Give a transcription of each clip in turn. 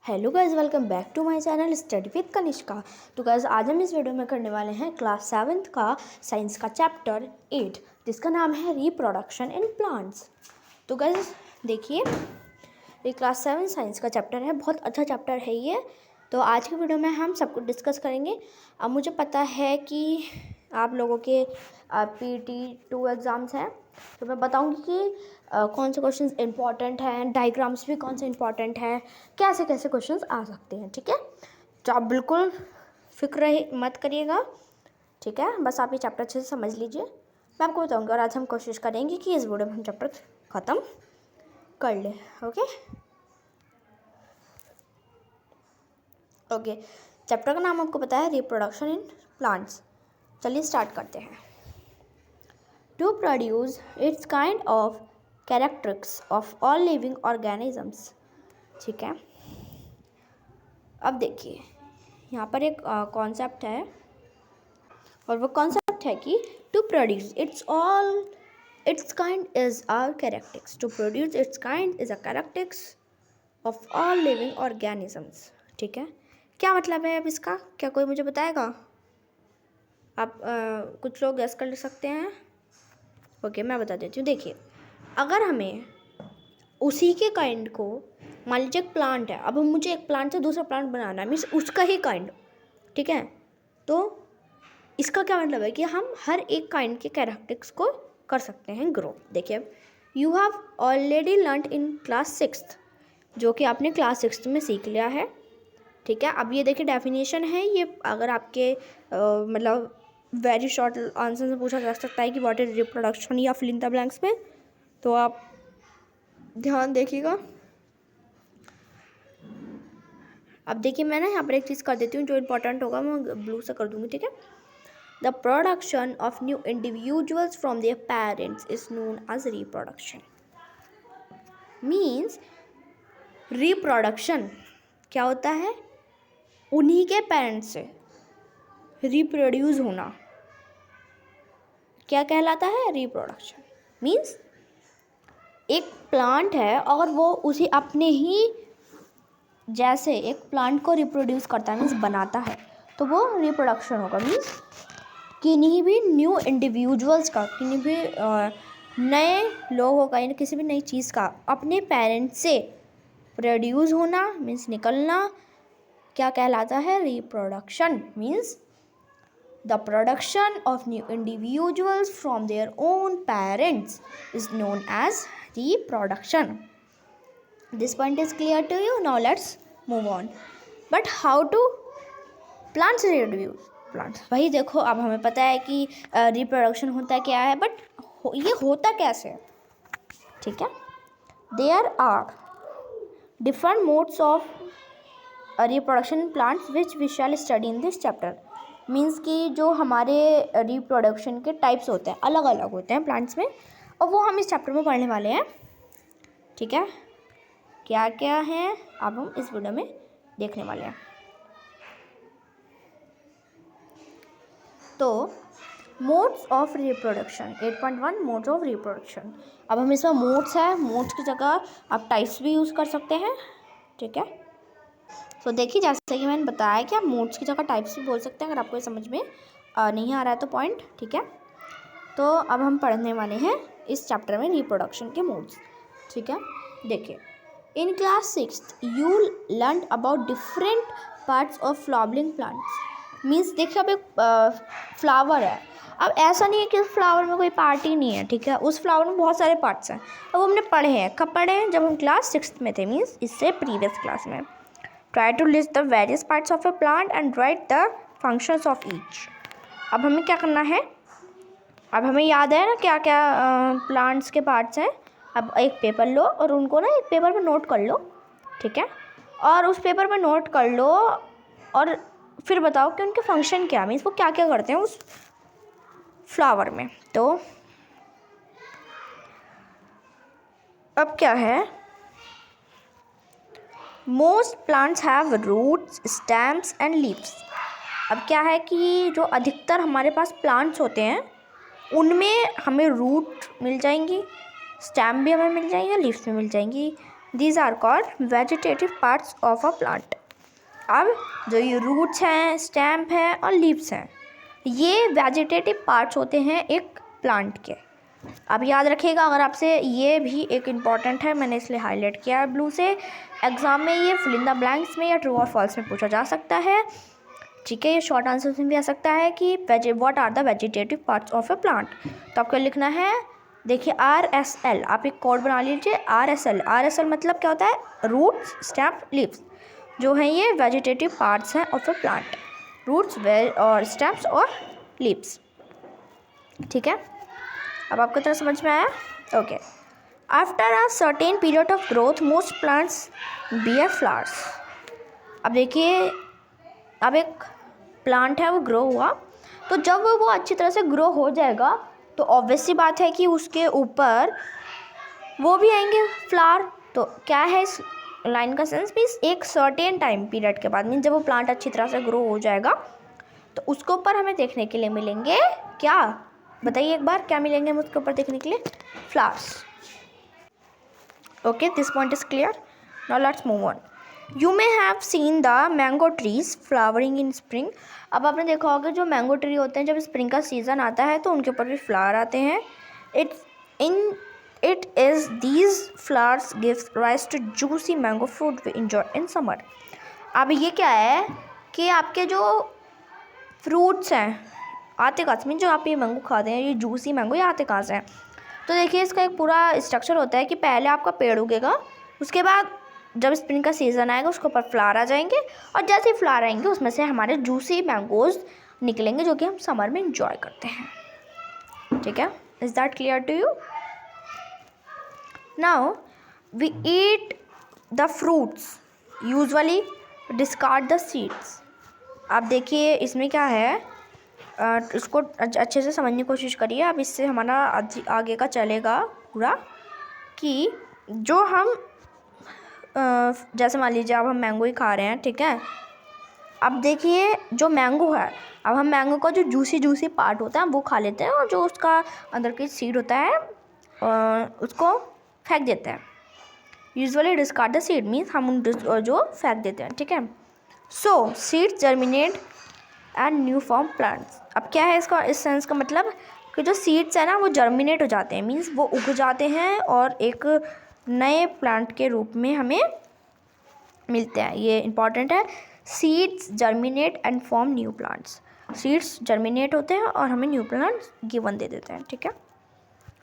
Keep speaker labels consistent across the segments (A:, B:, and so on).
A: Hello guys, welcome back to my channel study with Kanishka. तो guys आज हम इस वीडियो में करने वाले हैं क्लास 7th का साइंस का चैप्टर 8 जिसका नाम है रिप्रोडक्शन इन प्लांट्स। तो गाइस देखिए, ये क्लास 7 साइंस का चैप्टर है, बहुत अच्छा चैप्टर है ये। तो आज की वीडियो में हम सब कुछ डिस्कस करेंगे। अब मुझे पता है कि आप लोगों के PT2 एग्ज़ाम्स हैं, तो मैं बताऊंगी कि कौन से क्वेश्चंस इंपॉर्टेंट हैं, डायग्राम्स भी कौन से इंपॉर्टेंट हैं, कैसे कैसे क्वेश्चंस आ सकते हैं। ठीक है, तो आप बिल्कुल फिक्र मत करिएगा। ठीक है, बस आप ये चैप्टर अच्छे से समझ लीजिए, मैं आपको बताऊँगी। और आज हम कोशिश करेंगे कि इस वीडियो में हम चैप्टर ख़त्म कर लें। ओके, चैप्टर का नाम आपको पता है, रिप्रोडक्शन इन प्लांट्स। चलिए स्टार्ट करते हैं। To produce its kind of characteristics of all living organisms. ठीक है, अब देखिए यहाँ पर एक कॉन्सेप्ट है, और वो कॉन्सेप्ट है कि to produce its kind is are characteristics. To produce its kind is a characteristics of all living organisms. ठीक है, क्या मतलब है अब इसका? क्या कोई मुझे बताएगा? आप कुछ लोग गेस कर सकते हैं। ओके, मैं बता देती हूँ। देखिए, अगर हमें उसी के काइंड को, मान लीजिए एक प्लांट है, अब मुझे एक प्लांट से दूसरा प्लांट बनाना है, मीन्स उसका ही काइंड। ठीक है, तो इसका क्या मतलब है कि हम हर एक काइंड के कैरेक्टरिस्टिक्स को कर सकते हैं ग्रो। देखिए, you have already learned in class 6th, जो कि आपने क्लास 6th में सीख लिया है। ठीक है, अब ये देखिए डेफिनेशन है ये। अगर आपके मतलब वेरी शॉर्ट आंसर से पूछा जा सकता है कि व्हाट इज रिप्रोडक्शन, या फिल इन द ब्लैंक्स में, तो आप ध्यान देखिएगा। अब देखिए, मैं ना यहाँ पर एक चीज़ कर देती हूँ, जो इम्पोर्टेंट होगा मैं ब्लू से कर दूँगी। ठीक है, the production of new individuals from their parents is known as reproduction. Means reproduction क्या होता है? उन्हीं के पेरेंट्स से रिप्रोड्यूस होना क्या कहलाता है? रिप्रोडक्शन। मीन्स एक प्लांट है, अगर वो उसी अपने ही जैसे एक प्लांट को रिप्रोड्यूस करता है, मीन्स बनाता है, तो वो रिप्रोडक्शन होगा। मीन्स किन्हीं भी न्यू इंडिविजुअल्स का, किन्हीं भी नए लोगों का, यानी किसी भी नई चीज़ का अपने पेरेंट्स से प्रोड्यूस होना, मीन्स निकलना, क्या कहलाता है? Reproduction. Means the production of new individuals from their own parents is known as reproduction. This point is clear to you? Now let's move on. But how do plants reproduce? Plants, भाई देखो, अब हमें पता है कि reproduction होता क्या है, बट ये होता कैसे है? ठीक है, there are different modes of reproduction in plants which we shall study in this chapter. Means कि जो हमारे रिप्रोडक्शन के टाइप्स होते हैं, अलग अलग होते हैं प्लांट्स में, और वो हम इस चैप्टर में पढ़ने वाले हैं। ठीक है, क्या क्या है अब हम इस वीडियो में देखने वाले हैं। तो modes of reproduction 8.1 modes of reproduction. अब हम इसमें मोड्स है, मोड्स की जगह आप टाइप्स भी यूज़ कर सकते हैं। ठीक है, तो देखिए, जैसे कि मैंने बताया कि आप मोड्स की जगह टाइप्स भी बोल सकते हैं, अगर आपको समझ में नहीं आ रहा है तो पॉइंट। ठीक है, तो अब हम पढ़ने वाले हैं इस चैप्टर में रिप्रोडक्शन के मोड्स। ठीक है, देखिए, in class 6th you learn about different parts of flowering plants. Means देखिए, अब एक फ्लावर है, अब ऐसा नहीं है कि उस फ्लावर में कोई पार्ट ही नहीं है। ठीक है, उस फ्लावर में बहुत सारे पार्ट्स हैं। अब हमने पढ़े हैं, कब पढ़े हैं? जब हम क्लास 6th में थे, मीन्स इससे प्रीवियस क्लास में। Try to list the various parts of a plant and write the functions of each. अब हमें क्या करना है? अब हमें याद है ना क्या क्या प्लांट्स के पार्ट्स हैं। अब एक पेपर लो और उनको ना एक पेपर पर नोट कर लो। ठीक है, और उस पेपर पर नोट कर लो और फिर बताओ कि उनके फंक्शन क्या है, मीन्स वो क्या क्या करते हैं उस फ्लावर में। तो अब क्या है? Most plants have roots, stems and leaves. अब क्या है कि जो अधिकतर हमारे पास प्लांट्स होते हैं उनमें हमें रूट मिल जाएंगी, स्टेम भी हमें मिल जाएंगी, लीव्स भी मिल जाएंगी। These are called vegetative parts of a plant. अब जो ये रूट्स हैं, स्टेम है और लीव्स हैं, ये वेजिटेटिव पार्ट्स होते हैं एक प्लांट के। अब याद रखिएगा, अगर आपसे ये भी एक इम्पॉर्टेंट है, मैंने इसलिए हाईलाइट किया है ब्लू से। एग्जाम में ये फिल इन द ब्लैंक्स में या ट्रू और फॉल्स में पूछा जा सकता है। ठीक है, ये शॉर्ट आंसर में भी आ सकता है कि what are the vegetative parts of a plant. तो आपको लिखना है, देखिए RSL, आप एक कोड बना लीजिए। RSL मतलब क्या होता है? रूट्स, स्टेम, लीव्स, जो हैं ये वेजिटेटिव पार्ट्स हैं ऑफ ए प्लांट। रूट्स और स्टेम्स और लीव्स। ठीक है, अब आपको तरह समझ में आया? Okay. After a certain period of growth most plants beer flowers. अब देखिए, अब एक प्लांट है वो ग्रो हुआ, तो जब वो अच्छी तरह से ग्रो हो जाएगा तो ऑब्वियस सी बात है कि उसके ऊपर वो भी आएंगे फ्लावर। तो क्या है इस लाइन का सेंस? मीन्स एक सर्टेन टाइम पीरियड के बाद, मीन्स जब वो प्लांट अच्छी तरह से ग्रो हो जाएगा तो उसके ऊपर हमें देखने के लिए मिलेंगे क्या? बताइए एक बार, क्या मिलेंगे हमें उसके ऊपर देखने के लिए? Flowers. Okay, this point is clear. Now let's move on. You may have seen the mango trees flowering in spring. अब आपने देखा होगा जो मैंगो ट्री होते हैं, जब स्प्रिंग का सीज़न आता है तो उनके ऊपर भी फ्लावर आते हैं। It is these flowers gives rise to juicy mango fruit we enjoy in summer। अब ये क्या है कि आपके जो फ्रूट्स हैं आते कहाँ से, मीन जो आप ये मैंगो खाते हैं, ये जूसी मैंगो, ये आते कहाँ से हैं? तो देखिए, इसका एक पूरा स्ट्रक्चर होता है कि पहले आपका पेड़ उगेगा, उसके बाद जब स्प्रिंग का सीज़न आएगा उसके ऊपर फ्लावर आ जाएंगे, और जैसे ही फ्लावर आएंगे उसमें से हमारे जूसी मैंगोज निकलेंगे जो कि हम समर में इंजॉय करते हैं। ठीक है, is that clear to you? Now we eat the fruits, usually discard the seeds. अब देखिए इसमें क्या है, इसको अच्छे से समझने की कोशिश करिए। अब इससे हमारा आगे का चलेगा पूरा कि जो हम जैसे मान लीजिए अब हम मैंगो ही खा रहे हैं, ठीक है। अब देखिए जो मैंगो है, अब हम मैंगो का जो जूसी पार्ट होता है वो खा लेते हैं, और जो उसका अंदर की सीड होता है उसको फेंक देते हैं। Usually discard the seed means हम जो फेंक देते हैं। ठीक है, so seeds germinate and new form plants. अब क्या है इसका, इस सेंस का मतलब कि जो सीड्स है ना वो जर्मिनेट हो जाते हैं, मीन्स वो उग जाते हैं और एक नए प्लांट के रूप में हमें मिलते हैं। ये इंपॉर्टेंट है, seeds germinate and form new plants. Seeds germinate होते हैं और हमें न्यू प्लांट्स गिवन दे देते हैं। ठीक है,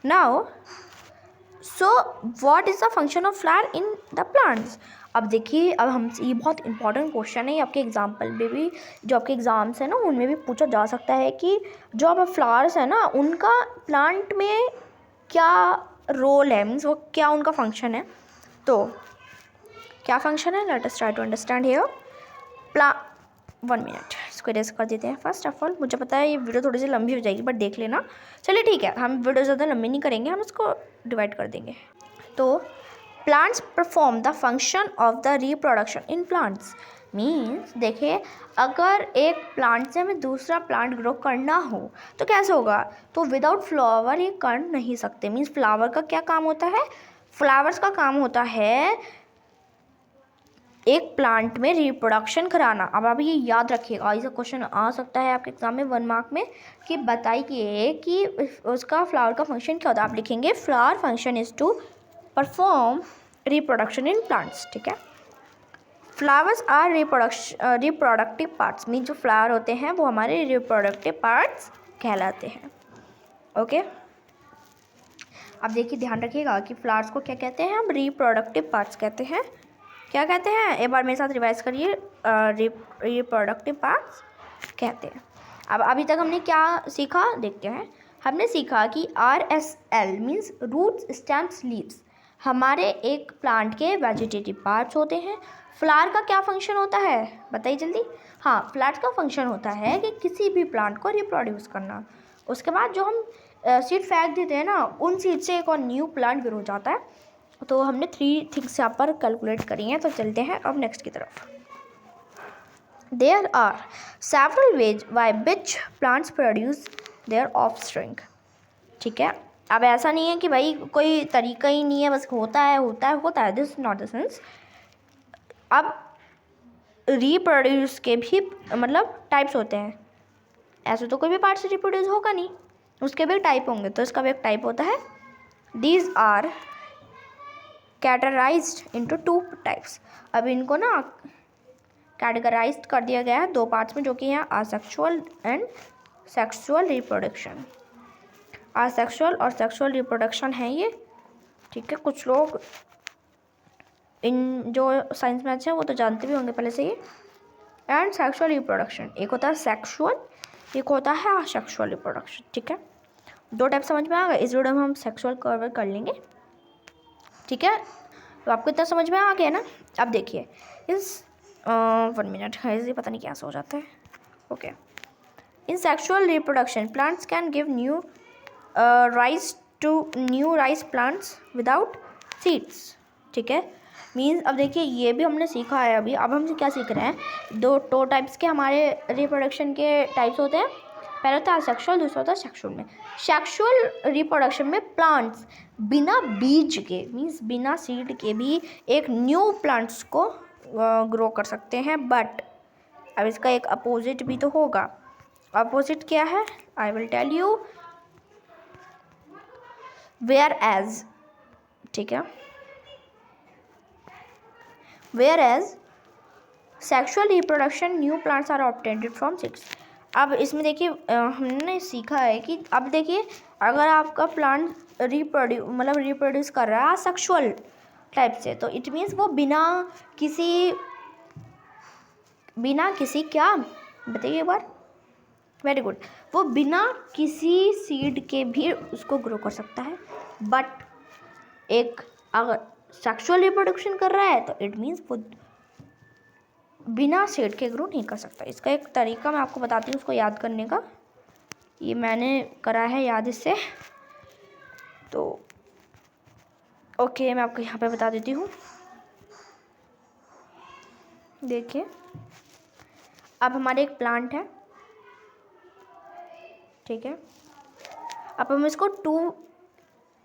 A: now so what is the function of flower in the plants. अब देखिए, अब हम, ये बहुत इंपॉर्टेंट क्वेश्चन है, आपके एग्जाम्पल में भी, जो आपके एग्ज़ाम्स हैं ना उनमें भी पूछा जा सकता है कि जो अब फ्लावर्स है ना उनका प्लांट में क्या रोल है, मीन्स वो क्या उनका फंक्शन है। तो क्या फंक्शन है, let us try to understand here. 1 minute, इसको इरेज कर देते हैं। फर्स्ट ऑफ ऑल मुझे पता है ये वीडियो थोड़ी सी लंबी हो जाएगी, बट देख लेना। चलिए ठीक है, हम वीडियो ज़्यादा लंबी नहीं करेंगे, हम इसको डिवाइड कर देंगे। तो plants perform the function of the reproduction in plants means, देखिए अगर एक प्लांट से हमें दूसरा प्लांट ग्रो करना हो तो कैसे होगा? तो विदाउट फ्लावर ये कर नहीं सकते। मीन्स फ्लावर का क्या काम होता है? फ्लावर्स का काम होता है एक प्लांट में रिप्रोडक्शन कराना। अब आप ये याद रखिएगा, ऐसा क्वेश्चन आ सकता है आपके एग्जाम में 1 मार्क में कि बताइए कि उसका फ्लावर का फंक्शन क्या होता है। आप लिखेंगे flower function is to perform reproduction in plants. ठीक है, flowers are reproductive parts mean जो फ्लावर होते हैं वो हमारे रिप्रोडक्टिव पार्ट्स कहलाते हैं। ओके, अब देखिए ध्यान रखिएगा कि फ्लावर्स को क्या कहते हैं? हम रिप्रोडक्टिव पार्ट्स कहते हैं। क्या कहते हैं? एक बार मेरे साथ रिवाइज करिए, रिप्रोडक्टिव पार्ट्स कहते हैं। अब अभी तक हमने क्या सीखा देखते हैं। हमने सीखा कि RSL means roots, stems, leaves हमारे एक प्लांट के वेजिटेटिव पार्ट्स होते हैं। फ्लावर का क्या फंक्शन होता है बताइए जल्दी। हाँ, फ्लावर का फंक्शन होता है कि किसी भी प्लांट को रिप्रोड्यूस करना। उसके बाद जो हम सीड फेंक देते हैं ना, उन सीड से एक और न्यू प्लांट ग्रो हो जाता है। तो हमने 3 थिंग्स यहाँ पर कैलकुलेट करी हैं। तो चलते हैं अब नेक्स्ट की तरफ। There are several ways by which plants produce their offspring. ठीक है, अब ऐसा नहीं है कि भाई कोई तरीका ही नहीं है, बस होता है, दिस नॉट द सेंस। अब रिप्रोड्यूस के भी मतलब टाइप्स होते हैं, ऐसे तो कोई भी पार्ट से रिप्रोड्यूस होगा नहीं, उसके भी टाइप होंगे। तो इसका भी एक टाइप होता है। These are categorized into 2 types. अब इनको ना कैटेगराइज कर दिया गया है 2 पार्ट्स में, जो कि हैं asexual and sexual reproduction. Asexual और सेक्सुअल रिप्रोडक्शन है ये, ठीक है। कुछ लोग इन जो साइंस में अच्छे हैं वो तो जानते भी होंगे पहले से ही। एंड सेक्सुअल रिप्रोडक्शन, एक होता है सेक्सुअल, एक होता है असेक्सुअल रिप्रोडक्शन, ठीक है। 2 टाइप समझ में आ गए। इस वीडियो में हम सेक्सुअल कवर कर लेंगे, ठीक है। तो आपको इतना समझ में आ गया ना। अब देखिए इस 1 मिनट है, ये पता नहीं क्या हो जाता है। Okay, in sexual reproduction plants can give new rise to new rise plants without seeds, ठीक है। मीन्स अब देखिए ये भी हमने सीखा है अभी। अब हम क्या सीख रहे हैं, 2 टाइप्स के हमारे रिप्रोडक्शन के टाइप्स होते हैं। पहला होता है सेक्सुअल, दूसरा होता है सेक्सुअल में। सेक्सुअल रिप्रोडक्शन में प्लांट्स बिना बीज के मीन्स बिना सीड के भी एक न्यू प्लांट्स को ग्रो कर सकते हैं। बट अब इसका एक अपोजिट भी तो होगा। अपोजिट क्या है, I will tell you. Whereas, ठीक है, whereas sexual reproduction new plants are obtained from seeds. अब इसमें देखिए हमने सीखा है कि अब देखिए अगर आपका प्लांट रिप्रोड्यूस कर रहा है सेक्सुअल टाइप से, तो इट मीन्स वो बिना किसी क्या बताइए एक बार, वेरी गुड, वो बिना किसी सीड के भी उसको ग्रो कर सकता है। बट एक अगर सेक्सुअल रिप्रोडक्शन कर रहा है तो इट मीन्स वो बिना सीड के ग्रो नहीं कर सकता। इसका एक तरीका मैं आपको बताती हूँ उसको याद करने का। ये मैंने करा है याद इससे, तो ओके मैं आपको यहाँ पे बता देती हूँ। देखिए अब हमारे एक प्लांट है, ठीक है। अब हम इसको 2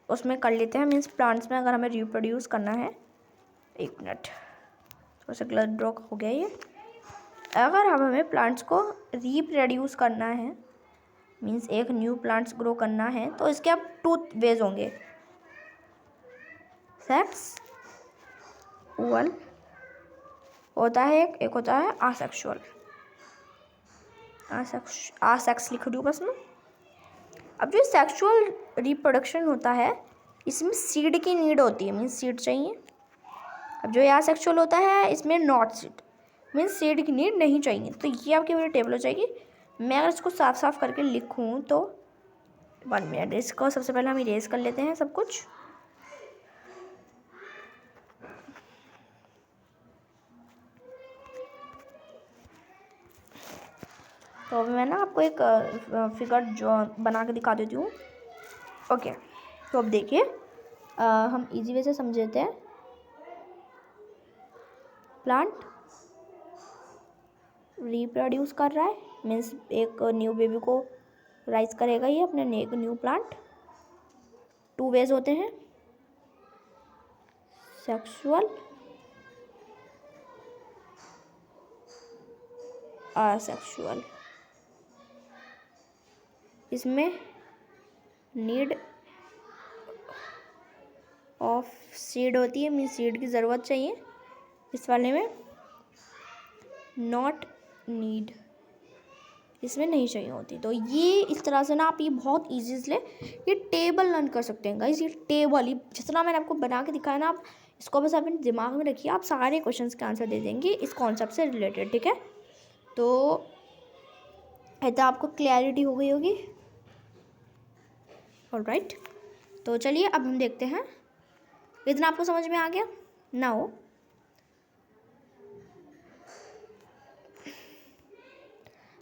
A: उसमें कर लेते हैं। मीन्स प्लांट्स में अगर हमें रिप्रोड्यूस करना है, 1 मिनट थोड़ा सा ग्लड ब्लॉक हो गया ये। अगर हमें प्लांट्स को रिप्रोड्यूस करना है मीन्स एक न्यू प्लांट्स ग्रो करना है, तो इसके अब 2 वेज होंगे। सेक्सुअल होता है एक होता है असेक्सुअल। असेक्स लिख दूँ बस मैं। अब जो सेक्सुअल रिप्रोडक्शन होता है इसमें सीड की नीड होती है, मीन्स सीड चाहिए। अब जो असेक्सुअल होता है इसमें नॉट सीड मीन्स सीड की नीड नहीं चाहिए। तो ये आपकी पूरी टेबल हो जाएगी। मैं अगर इसको साफ साफ करके लिखूँ तो 1 मिनट, इसको सबसे पहले हम इरेज कर लेते हैं सब कुछ। तो मैं ना आपको एक फिगर जो बना के दिखा देती हूँ। ओके, तो अब देखिए हम इजी वे से समझते हैं। प्लांट रिप्रोड्यूस कर रहा है मीन्स एक न्यू बेबी को राइज करेगा ये अपने एक न्यू प्लांट। 2 वेज होते हैं, सेक्सुअल असेक्सुअल। इसमें नीड ऑफ सीड होती है मीन्स सीड की ज़रूरत चाहिए। इस वाले में नॉट नीड, इसमें नहीं चाहिए होती। तो ये इस तरह से ना आप ये बहुत ईजी से ये टेबल लर्न कर सकते हैं गाइस। ये टेबल जितना मैंने आपको बना के दिखाया ना, आप इसको बस अपने दिमाग में रखिए, आप सारे क्वेश्चंस के आंसर दे देंगे इस कॉन्सेप्ट से रिलेटेड, ठीक है। तो ऐसा आपको क्लैरिटी हो गई होगी, ऑलराइट। तो चलिए अब हम देखते हैं, इतना आपको समझ में आ गया ना हो।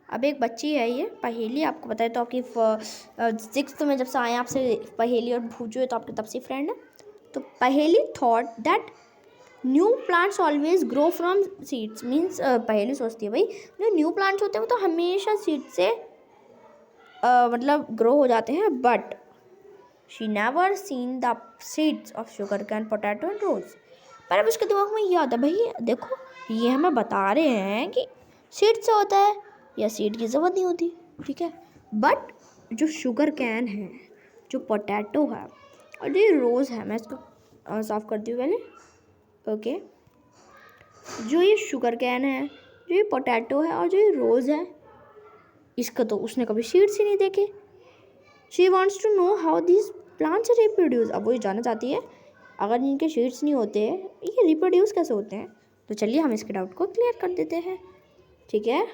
A: अब एक बच्ची है, ये पहेली आपको बताए तो आपकी 6th में जब से आए आपसे पहेली और भूजो है तो आपके तब से फ्रेंड है। तो पहेली thought that new plants always grow from seeds means पहेली सोचती है भाई जो न्यू प्लांट्स होते हैं वो तो हमेशा सीड से मतलब ग्रो हो जाते हैं। But she never seen the seeds of sugarcane potato and rose. पर अब उसके दिमाग में ये आता है, भाई देखो ये हमें बता रहे हैं कि सीड से होता है या सीड की ज़रूरत नहीं होती, ठीक है। बट जो शुगर कैन है, जो पोटैटो है और जो ये रोज़ है, मैं इसको साफ़ करती हूँ पहले, ओके। जो ये शुगर कैन है, जो ये पोटैटो है और जो ये रोज़ है, इसका तो उसने कभी सीड्स ही नहीं देखे। She wants to know how this plants reproduce. अब वो ये जानना चाहती है अगर इनके सीड्स नहीं होते ये रिप्रोड्यूस कैसे होते हैं। तो चलिए हम इसके डाउट को क्लियर कर देते हैं, ठीक है।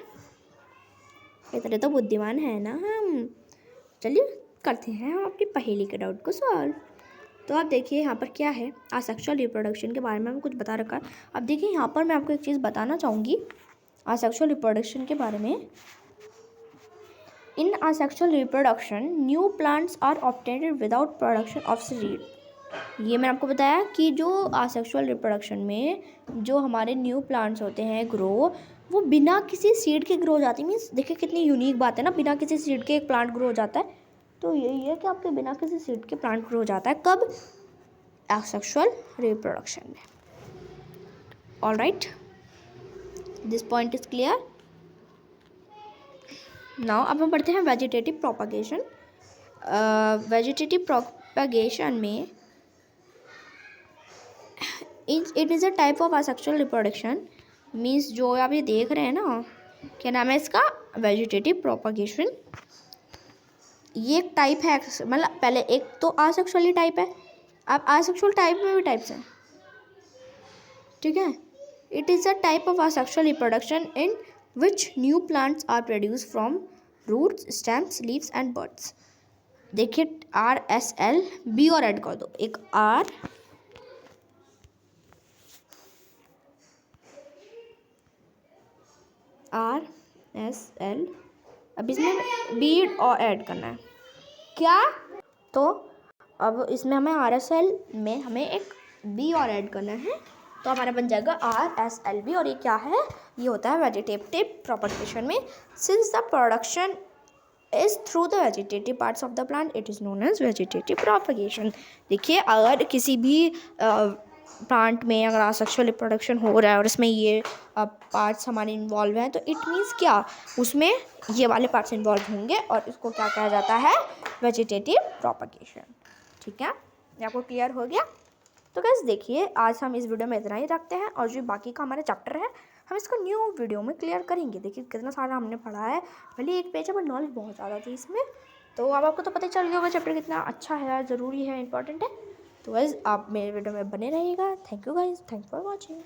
A: इतने तो बुद्धिमान है ना हम। चलिए करते हैं हम अपनी पहेली के डाउट को सॉल्व। तो आप देखिए यहाँ पर क्या है, असेक्सुअल रिप्रोडक्शन के बारे में कुछ बता रखा है। अब देखिए यहाँ पर मैं आपको एक चीज़ बताना चाहूँगी असेक्सुअल रिप्रोडक्शन के बारे में। In asexual reproduction new plants are obtained without production of seed. ये मैंने आपको बताया कि जो असेक्सुअल रिप्रोडक्शन में जो हमारे न्यू प्लांट्स होते हैं ग्रो, वो बिना किसी सीड के ग्रो हो जाती है। मीन्स देखिए कितनी यूनिक बात है ना, बिना किसी सीड के एक प्लांट ग्रो हो जाता है। तो यही है कि आपके बिना किसी सीड के प्लांट ग्रो हो जाता है, कब? असेक्सुअल रिप्रोडक्शन में। Alright, this point is clear. Now अब हम पढ़ते हैं वेजिटेटिव प्रोपगेशन। वेजिटेटिव प्रोपगेशन में it is a type of asexual reproduction. Means जो आप ये देख रहे हैं ना, क्या नाम है इसका? Vegetative propagation. ये एक टाइप है, मतलब पहले एक तो असेक्सुअली टाइप है, अब असेक्सुअल टाइप में भी टाइप्स हैं, ठीक है। It is a type of asexual reproduction in which new plants are produce from roots, stems, leaves and birds. देखिए RSL, बी और ऐड कर दो, एक RSL, अब इसमें बी और ऐड करना है क्या? तो अब इसमें हमें RSL में हमें एक बी और ऐड करना है, तो हमारा बन जाएगा RSLB। और ये क्या है? ये होता है वेजिटेटिव प्रोपगेशन में। Since the production is through the vegetative parts of the plant, it is known as vegetative propagation. देखिए अगर किसी भी प्लांट में अगर असेक्सुअल रिप्रोडक्शन हो रहा है और इसमें ये पार्ट्स हमारे इन्वॉल्व हैं, तो इट मीन्स क्या, उसमें ये वाले पार्ट्स इन्वॉल्व होंगे और इसको क्या कहा जाता है? वेजिटेटिव प्रोपगेशन, ठीक है। ये आपको क्लियर हो गया? तो गाइस देखिए आज हम इस वीडियो में इतना ही रखते हैं, और जो बाकी का हमारा चैप्टर है हम इसको न्यू वीडियो में क्लियर करेंगे। देखिए कितना सारा हमने पढ़ा है, भले एक पेज है पर नॉलेज बहुत ज़्यादा थी इसमें। तो अब आपको तो पता ही चल गया होगा चैप्टर कितना अच्छा है, ज़रूरी है, इंपॉर्टेंट है। तो गाइस आप मेरे वीडियो में बने रहिएगा। Thank you guys, thanks for watching.